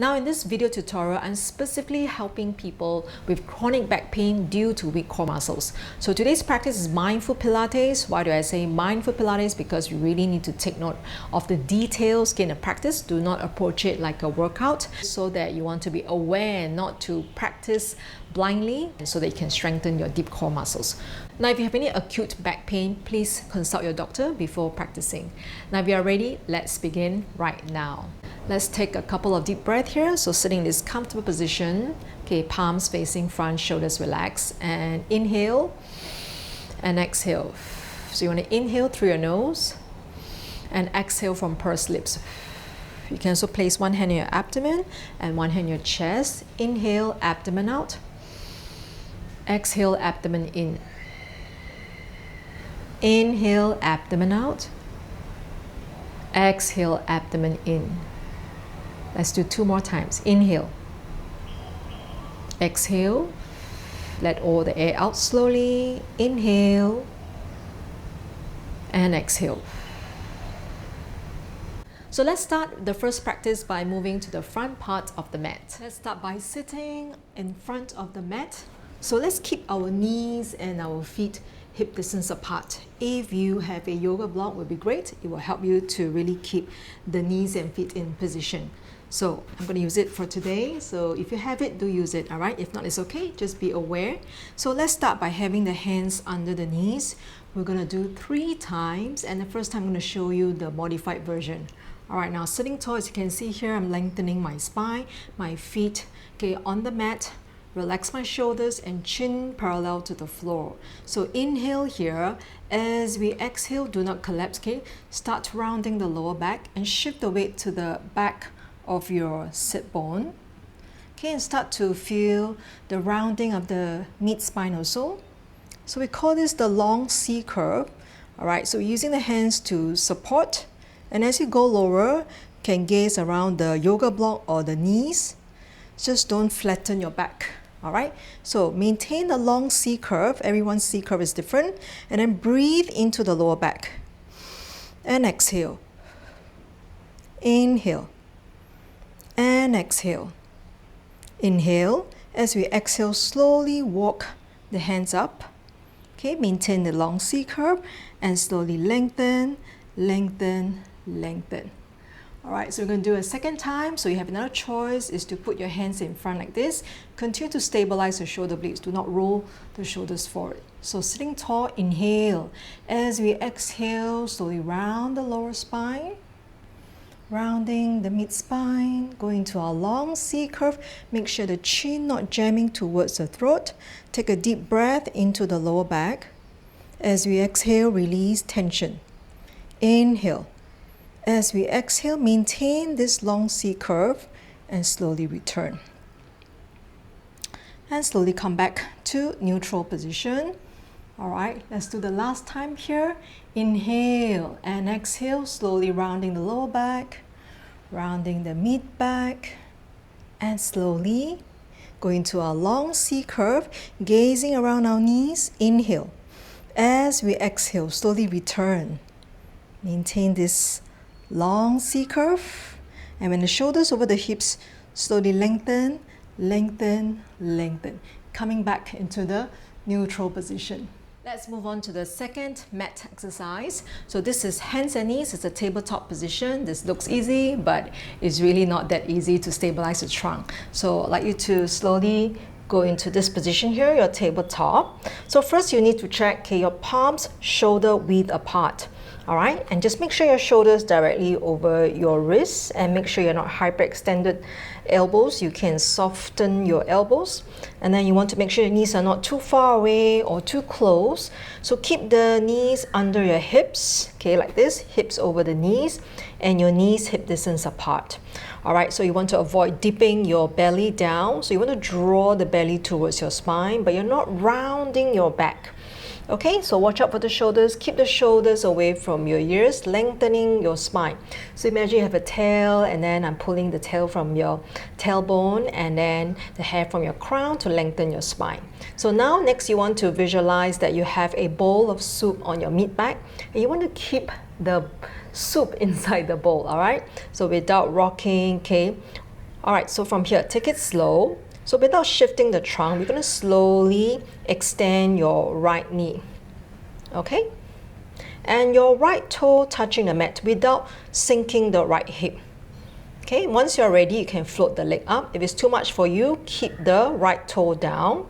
Now in this video tutorial, I'm specifically helping people with chronic back pain due to weak core muscles. So today's practice is mindful Pilates. Why do I say mindful Pilates? Because you really need to take note of the details in the practice. Do not approach it like a workout, so that you want to be aware not to practice blindly, so that you can strengthen your deep core muscles. Now if you have any acute back pain, please consult your doctor before practicing. Now if you are ready, let's begin right now. Let's take a couple of deep breaths here. So sitting in this comfortable position, okay, palms facing front, shoulders relaxed, and inhale and exhale. So you want to inhale through your nose and exhale from pursed lips. You can also place one hand in your abdomen and one hand in your chest. Inhale, abdomen out. Exhale, abdomen in. Inhale, abdomen out. Exhale, abdomen in. Let's do 2 more times. Inhale. Exhale. Let all the air out slowly. Inhale. And exhale. So let's start the first practice by moving to the front part of the mat. Let's start by sitting in front of the mat. So let's keep our knees and our feet hip distance apart. If you have a yoga block, it would be great. It will help you to really keep the knees and feet in position. So I'm going to use it for today. So if you have it, do use it, all right? If not, it's okay. Just be aware. So let's start by having the hands under the knees. We're going to do 3 times. And the first time I'm going to show you the modified version. All right, now sitting tall, as you can see here, I'm lengthening my spine, my feet, okay, on the mat. Relax my shoulders and chin parallel to the floor. So inhale here. As we exhale, do not collapse, okay? Start rounding the lower back and shift the weight to the back of your sit bone. Okay, and start to feel the rounding of the mid spine also. So we call this the long C curve. All right, so using the hands to support, and as you go lower, you can gaze around the yoga block or the knees. Just don't flatten your back. All right, so maintain the long C curve. Everyone's C curve is different. And then breathe into the lower back. And exhale. Inhale. And exhale. Inhale. As we exhale, slowly walk the hands up. Okay, maintain the long C curve and slowly lengthen, lengthen, lengthen. All right, so we're going to do a second time. So you have another choice is to put your hands in front like this. Continue to stabilize the shoulder blades. Do not roll the shoulders forward. So sitting tall, inhale. As we exhale, slowly round the lower spine. Rounding the mid spine, going to our long C curve. Make sure the chin not jamming towards the throat. Take a deep breath into the lower back. As we exhale, release tension. Inhale. As we exhale, maintain this long C curve and slowly return. And slowly come back to neutral position. All right, let's do the last time here. Inhale and exhale, slowly rounding the lower back, rounding the mid back, and slowly going to our long C curve, gazing around our knees. Inhale. As we exhale, slowly return. Maintain this long C curve. And when the shoulders over the hips, slowly lengthen, lengthen, lengthen. Coming back into the neutral position. Let's move on to the second mat exercise. So this is hands and knees. It's a tabletop position. This looks easy, but it's really not that easy to stabilize the trunk. So I'd like you to slowly go into this position here, your tabletop. So first you need to check, okay, your palms shoulder width apart. All right, and just make sure your shoulders directly over your wrists and make sure you're not hyperextended elbows. You can soften your elbows, and then you want to make sure your knees are not too far away or too close. So keep the knees under your hips, okay, like this, hips over the knees, and your knees hip distance apart. All right, so you want to avoid dipping your belly down. So you want to draw the belly towards your spine, but you're not rounding your back. Okay, so watch out for the shoulders. Keep the shoulders away from your ears, lengthening your spine. So imagine you have a tail, and then I'm pulling the tail from your tailbone and then the hair from your crown to lengthen your spine. So now next you want to visualize that you have a bowl of soup on your mid back, and you want to keep the soup inside the bowl, all right? So without rocking, okay, All right, so from here, take it slow. So without shifting the trunk, we're going to slowly extend your right knee. Okay? And your right toe touching the mat without sinking the right hip. Okay, once you're ready, you can float the leg up. If it's too much for you, keep the right toe down.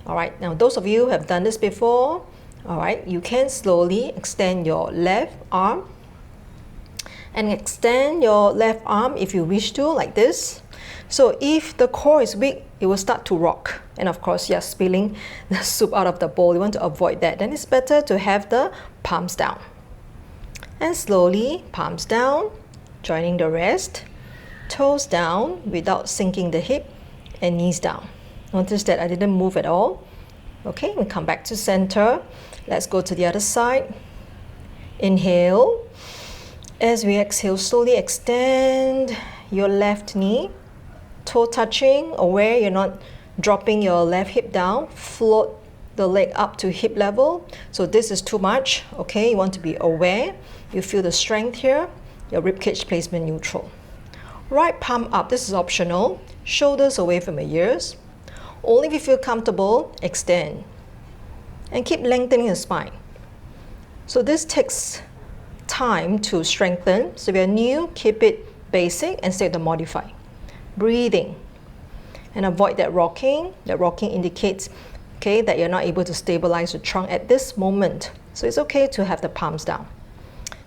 All right, now those of you who have done this before, all right, you can slowly extend your left arm and extend your left arm if you wish to, like this. So if the core is weak, it will start to rock. And of course, you're spilling the soup out of the bowl. You want to avoid that. Then it's better to have the palms down. And slowly, palms down, joining the rest. Toes down without sinking the hip, and knees down. Notice that I didn't move at all. Okay, we come back to center. Let's go to the other side. Inhale. As we exhale, slowly extend your left knee. Toe touching, aware you're not dropping your left hip down. Float the leg up to hip level. So this is too much. Okay, you want to be aware. You feel the strength here. Your ribcage placement neutral. Right palm up, this is optional. Shoulders away from your ears. Only if you feel comfortable, extend. And keep lengthening the spine. So this takes time to strengthen. So if you're new, keep it basic and stay to modify. Breathing. And avoid that rocking. That rocking indicates, okay, that you're not able to stabilize the trunk at this moment. So it's okay to have the palms down.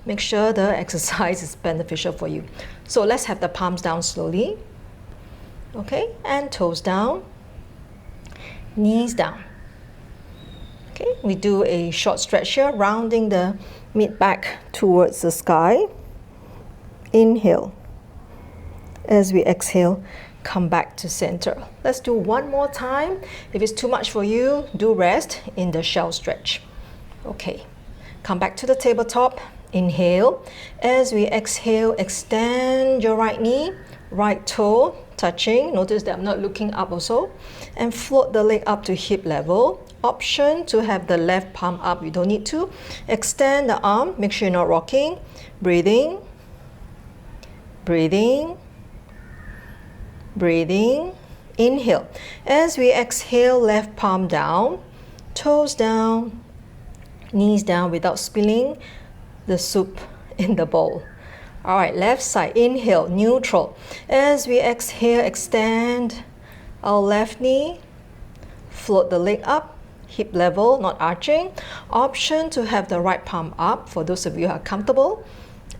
Make sure the exercise is beneficial for you. So let's have the palms down slowly. Okay, and toes down, knees down. Okay, we do a short stretch here, rounding the mid back towards the sky. Inhale. As we exhale, come back to center. Let's do one more time. If it's too much for you, do rest in the shell stretch. Okay, come back to the tabletop. Inhale. As we exhale, extend your right knee, right toe touching. Notice that I'm not looking up also. And float the leg up to hip level. Option to have the left palm up. You don't need to. Extend the arm. Make sure you're not rocking. Breathing. Breathing. Breathing. Inhale. As we exhale, left palm down. Toes down. Knees down without spilling the soup in the bowl. All right, left side, inhale, neutral. As we exhale, extend our left knee, float the leg up, hip level, not arching. Option to have the right palm up for those of you who are comfortable.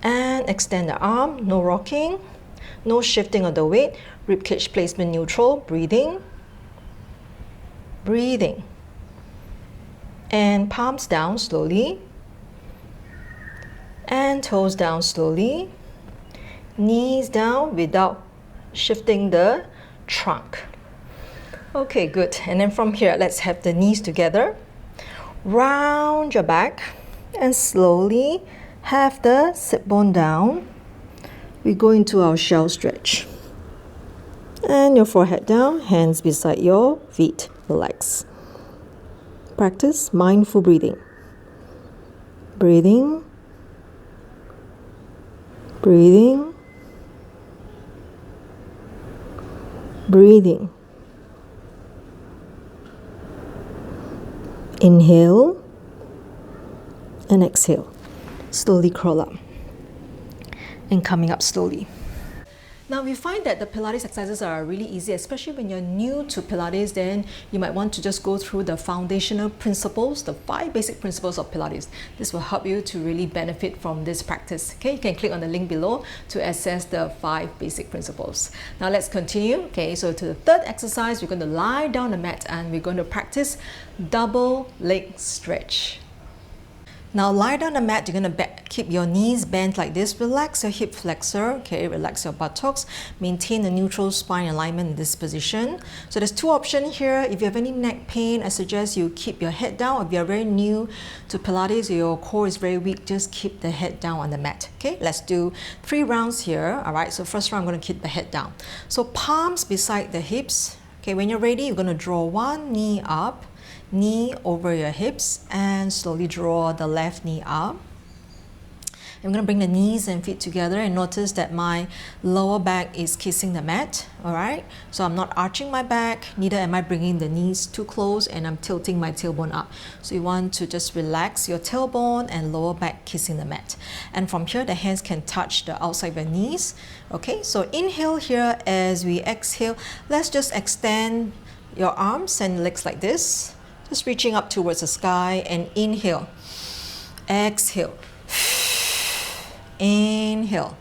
And extend the arm, no rocking, no shifting of the weight, ribcage placement neutral, breathing, breathing. And palms down slowly. And toes down slowly, knees down without shifting the trunk. Okay, good. And then from here, let's have the knees together. Round your back and slowly have the sit bone down. We go into our shell stretch. And your forehead down, hands beside your feet. Relax. Practice mindful breathing. Breathing. Breathing, breathing. Inhale and exhale. Slowly crawl up and coming up slowly. Now we find that the Pilates exercises are really easy, especially when you're new to Pilates. Then you might want to just go through the foundational principles, the 5 basic principles of Pilates. This will help you to really benefit from this practice. Okay, you can click on the link below to access the 5 basic principles. Now let's continue. Okay, so to the third exercise, we're going to lie down on the mat and we're going to practice double leg stretch. Now lie down on the mat, you're going to keep your knees bent like this. Relax your hip flexor, okay, relax your buttocks. Maintain a neutral spine alignment in this position. So there's 2 options here. If you have any neck pain, I suggest you keep your head down. If you're very new to Pilates, your core is very weak, just keep the head down on the mat. Okay, let's do 3 rounds here. All right, so first round, I'm going to keep the head down. So palms beside the hips. Okay, when you're ready, you're going to draw one knee up, knee over your hips, and slowly draw the left knee up. I'm going to bring the knees and feet together and notice that my lower back is kissing the mat. All right, so I'm not arching my back, neither am I bringing the knees too close, and I'm tilting my tailbone up. So you want to just relax your tailbone and lower back kissing the mat. And from here, the hands can touch the outside of your knees. Okay, so inhale here. As we exhale, let's just extend your arms and legs like this, just reaching up towards the sky. And inhale, exhale, inhale,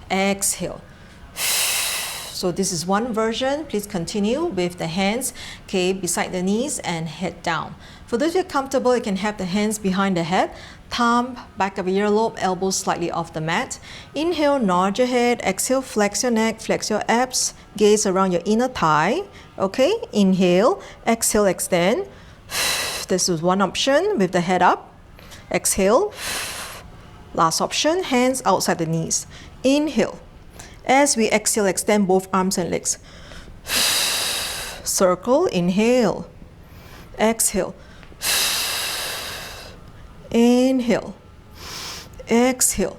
exhale. So this is one version. Please continue with the hands, okay, beside the knees and head down. For those who are comfortable, you can have the hands behind the head, thumb back of your earlobe, elbows slightly off the mat. Inhale, nod your head. Exhale, flex your neck, flex your abs, gaze around your inner thigh. Okay, inhale, exhale, extend. This is one option with the head up. Exhale. Last option, hands outside the knees. Inhale. As we exhale, extend both arms and legs. Circle, inhale. Exhale. Inhale. Exhale.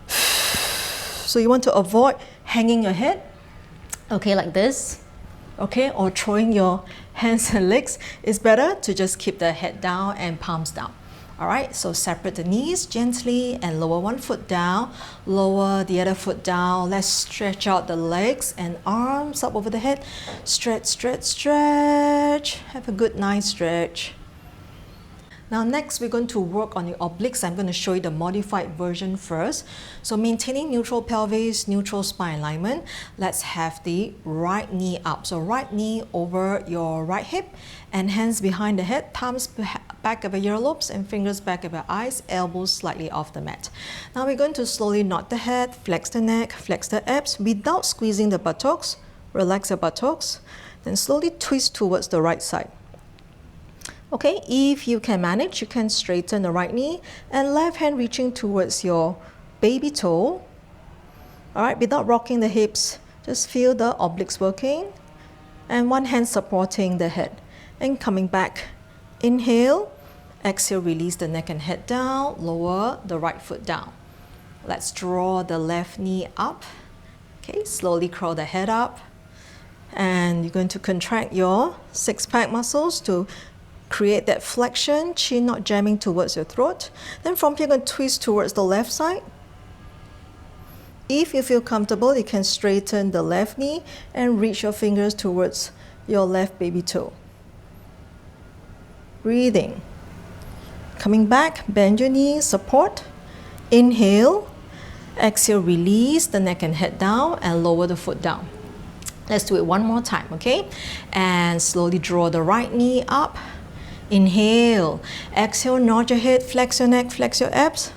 So you want to avoid hanging your head, okay, like this, okay, or throwing your hands and legs. It's better to just keep the head down and palms down. All right, so separate the knees gently and lower one foot down, lower the other foot down. Let's stretch out the legs and arms up over the head. Stretch, stretch, stretch. Have a good, nice stretch. Now next, we're going to work on the obliques. I'm going to show you the modified version first. So maintaining neutral pelvis, neutral spine alignment. Let's have the right knee up. So right knee over your right hip and hands behind the head, thumbs back of your earlobes and fingers back of your eyes, elbows slightly off the mat. Now we're going to slowly nod the head, flex the neck, flex the abs without squeezing the buttocks. Relax your buttocks. Then slowly twist towards the right side. Okay, if you can manage, you can straighten the right knee and left hand reaching towards your baby toe. All right, without rocking the hips, just feel the obliques working. And one hand supporting the head. And coming back, inhale, exhale, release the neck and head down, lower the right foot down. Let's draw the left knee up. Okay, slowly curl the head up. And you're going to contract your six-pack muscles to create that flexion, chin not jamming towards your throat. Then from here, you're going to twist towards the left side. If you feel comfortable, you can straighten the left knee and reach your fingers towards your left baby toe. Breathing. Coming back, bend your knees, support. Inhale. Exhale, release the neck and head down and lower the foot down. Let's do it one more time, okay? And slowly draw the right knee up. Inhale, exhale, nod your head, flex your neck, flex your abs.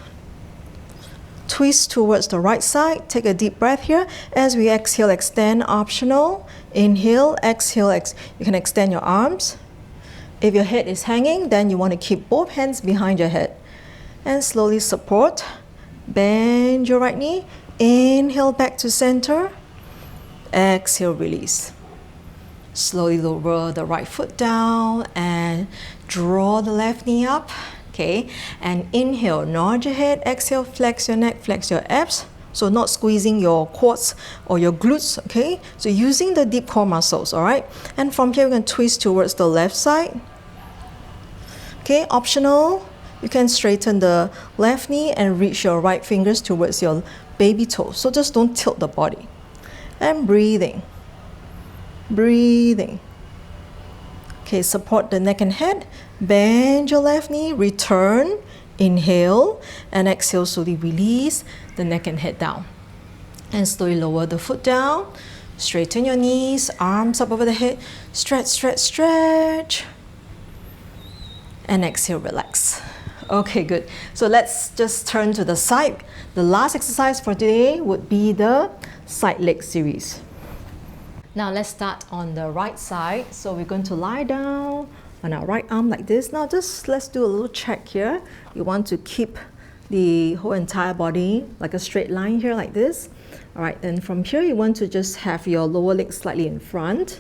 Twist towards the right side. Take a deep breath here. As we exhale, extend, optional. Inhale, exhale, you can extend your arms. If your head is hanging, then you want to keep both hands behind your head. And slowly support. Bend your right knee. Inhale back to center. Exhale, release. Slowly lower the right foot down and draw the left knee up, okay? And inhale, nod your head, exhale, flex your neck, flex your abs. So not squeezing your quads or your glutes, okay? So using the deep core muscles, all right? And from here, we're going to twist towards the left side. Okay, optional. You can straighten the left knee and reach your right fingers towards your baby toe. So just don't tilt the body. And breathing. Breathing. Okay, support the neck and head. Bend your left knee, return. Inhale and exhale, slowly release the neck and head down. And slowly lower the foot down. Straighten your knees, arms up over the head. Stretch, stretch, stretch. And exhale, relax. Okay, good. So let's just turn to the side. The last exercise for today would be the side leg series. Now let's start on the right side. So we're going to lie down on our right arm like this. Now just let's do a little check here. You want to keep the whole entire body like a straight line here like this. All right, then from here you want to just have your lower leg slightly in front.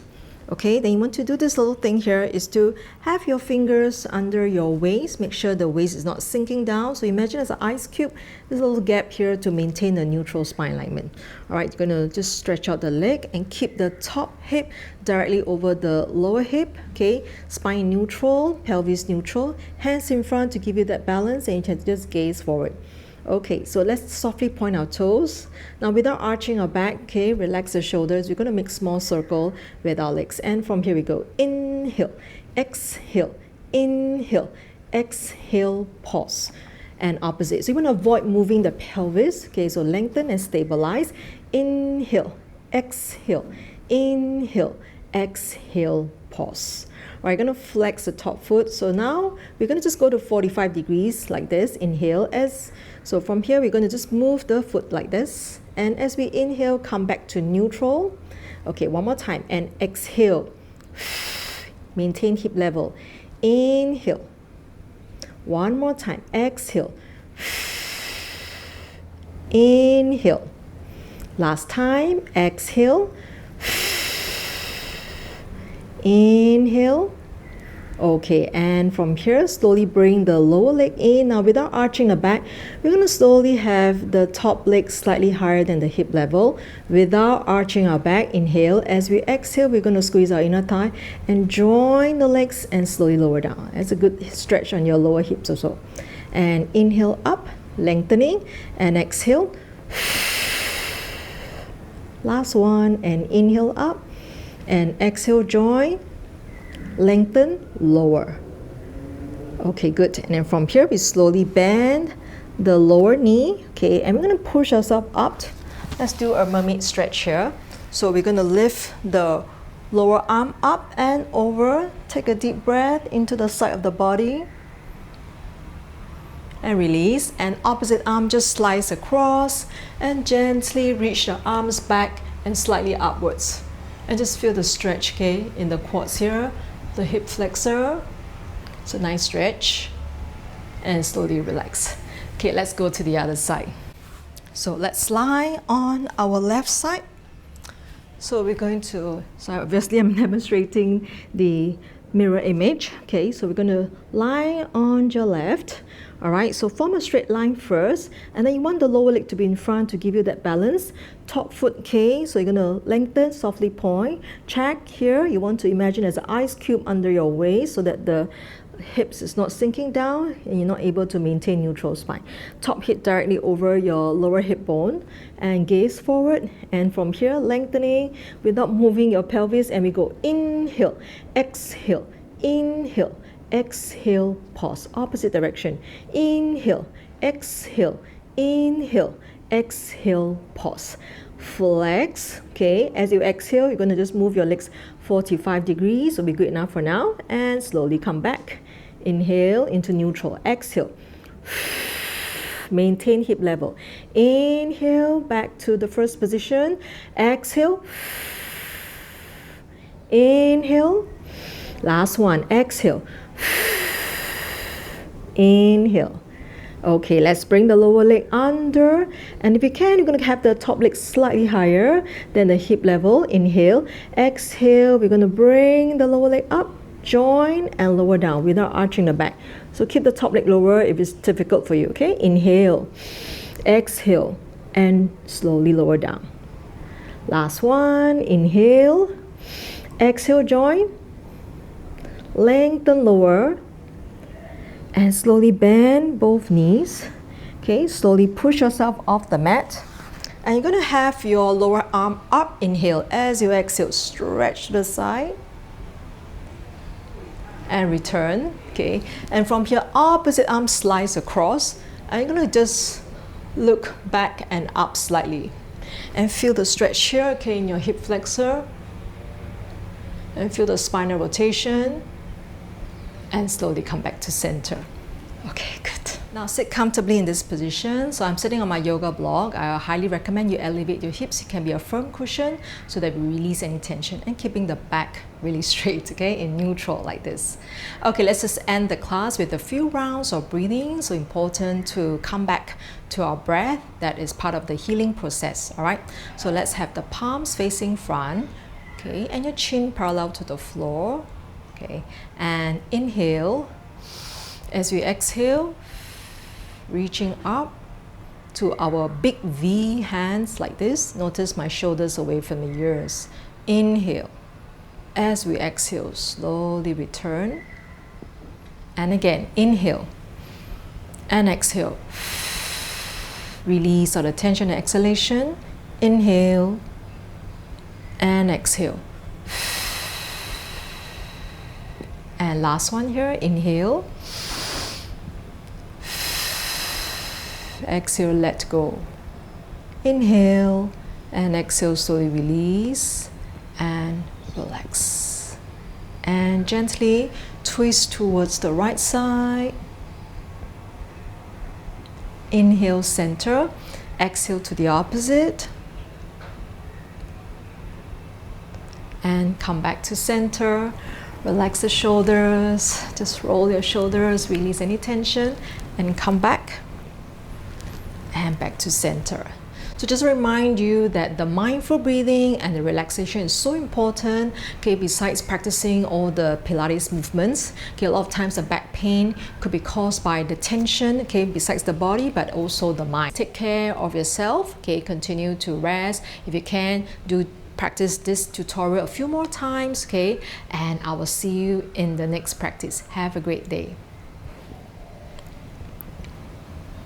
Okay, then you want to do this little thing here is to have your fingers under your waist. Make sure the waist is not sinking down. So imagine as an ice cube, there's a little gap here to maintain a neutral spine alignment. All right, you're going to just stretch out the leg and keep the top hip directly over the lower hip. Okay, spine neutral, pelvis neutral, hands in front to give you that balance, and you can just gaze forward. Okay, so let's softly point our toes. Now without arching our back, okay, relax the shoulders. We're going to make small circle with our legs. And from here we go. Inhale, exhale, inhale, exhale, pause. And opposite. So you want to avoid moving the pelvis. Okay, so lengthen and stabilize. Inhale, exhale, inhale, exhale, pause. We're going to flex the top foot. So now we're going to just go to 45 degrees like this. Inhale. So from here, we're going to just move the foot like this. And as we inhale, come back to neutral. Okay, one more time. And exhale. Maintain hip level. Inhale. One more time. Exhale. Inhale. Last time. Exhale. Inhale. Okay, and from here, slowly bring the lower leg in. Now, without arching the back, we're going to slowly have the top leg slightly higher than the hip level. Without arching our back, inhale. As we exhale, we're going to squeeze our inner thigh and join the legs and slowly lower down. That's a good stretch on your lower hips also. And inhale up, lengthening, and exhale. Last one, and inhale up, and exhale, join. Lengthen, lower. Okay, good. And then from here, we slowly bend the lower knee. Okay, and we're going to push ourselves up. Let's do a mermaid stretch here. So we're going to lift the lower arm up and over. Take a deep breath into the side of the body. And release. And opposite arm just slice across and gently reach the arms back and slightly upwards. And just feel the stretch, okay, in the quads here. The hip flexor. It's a nice stretch. And slowly relax. Okay, let's go to the other side. So let's lie on our left side. So we're going to, so obviously I'm demonstrating the mirror image. Okay, so we're going to lie on your left. All right, so form a straight line first, and then you want the lower leg to be in front to give you that balance. Top foot, okay, so you're going to lengthen, softly point. Check here, you want to imagine as an ice cube under your waist so that the hips is not sinking down and you're not able to maintain neutral spine. Top hip directly over your lower hip bone and gaze forward. And from here, lengthening without moving your pelvis, and we go inhale, exhale, inhale, exhale, pause, opposite direction. Inhale, exhale, inhale, exhale, pause. Flex, okay, as you exhale, you're going to just move your legs 45 degrees, will be good enough for now, and slowly come back. Inhale into neutral, exhale. Maintain hip level. Inhale, back to the first position. Exhale. Inhale. Last one, exhale. Inhale. Okay, let's bring the lower leg under, and if you can, you're going to have the top leg slightly higher than the hip level. Inhale, exhale, we're going to bring the lower leg up, join and lower down without arching the back. So keep the top leg lower if it's difficult for you, okay? Inhale, exhale, and slowly lower down. Last one, inhale, exhale, join, lengthen, lower, and slowly bend both knees. Okay, slowly push yourself off the mat. And you're going to have your lower arm up. Inhale. As you exhale, stretch to the side. And return. Okay, and from here, opposite arm slice across. And you're going to just look back and up slightly. And feel the stretch here, okay, in your hip flexor. And feel the spinal rotation. And slowly come back to center. Okay, good. Now sit comfortably in this position. So I'm sitting on my yoga block. I highly recommend you elevate your hips. It can be a firm cushion so that we release any tension, and keeping the back really straight, okay, in neutral like this. Okay, let's just end the class with a few rounds of breathing. So important to come back to our breath. That is part of the healing process, all right? So let's have the palms facing front. Okay, and your chin parallel to the floor. Okay, and inhale. As we exhale, reaching up to our big V hands like this. Notice my shoulders away from the ears. Inhale. As we exhale, slowly return. And again, inhale and exhale. Release all the tension and exhalation. Inhale and exhale. And last one here, inhale. Exhale, let go. Inhale and exhale, slowly release and relax. And gently twist towards the right side. Inhale, center. Exhale to the opposite. And come back to center. Relax the shoulders. Just roll your shoulders, release any tension, and come back. And back to center. So just remind you that the mindful breathing and the relaxation is so important. Okay, besides practicing all the Pilates movements, okay, a lot of times the back pain could be caused by the tension, okay, besides the body, but also the mind. Take care of yourself, okay, continue to rest. If you can, practice this tutorial a few more times, okay, and I will see you in the next practice. Have a great day.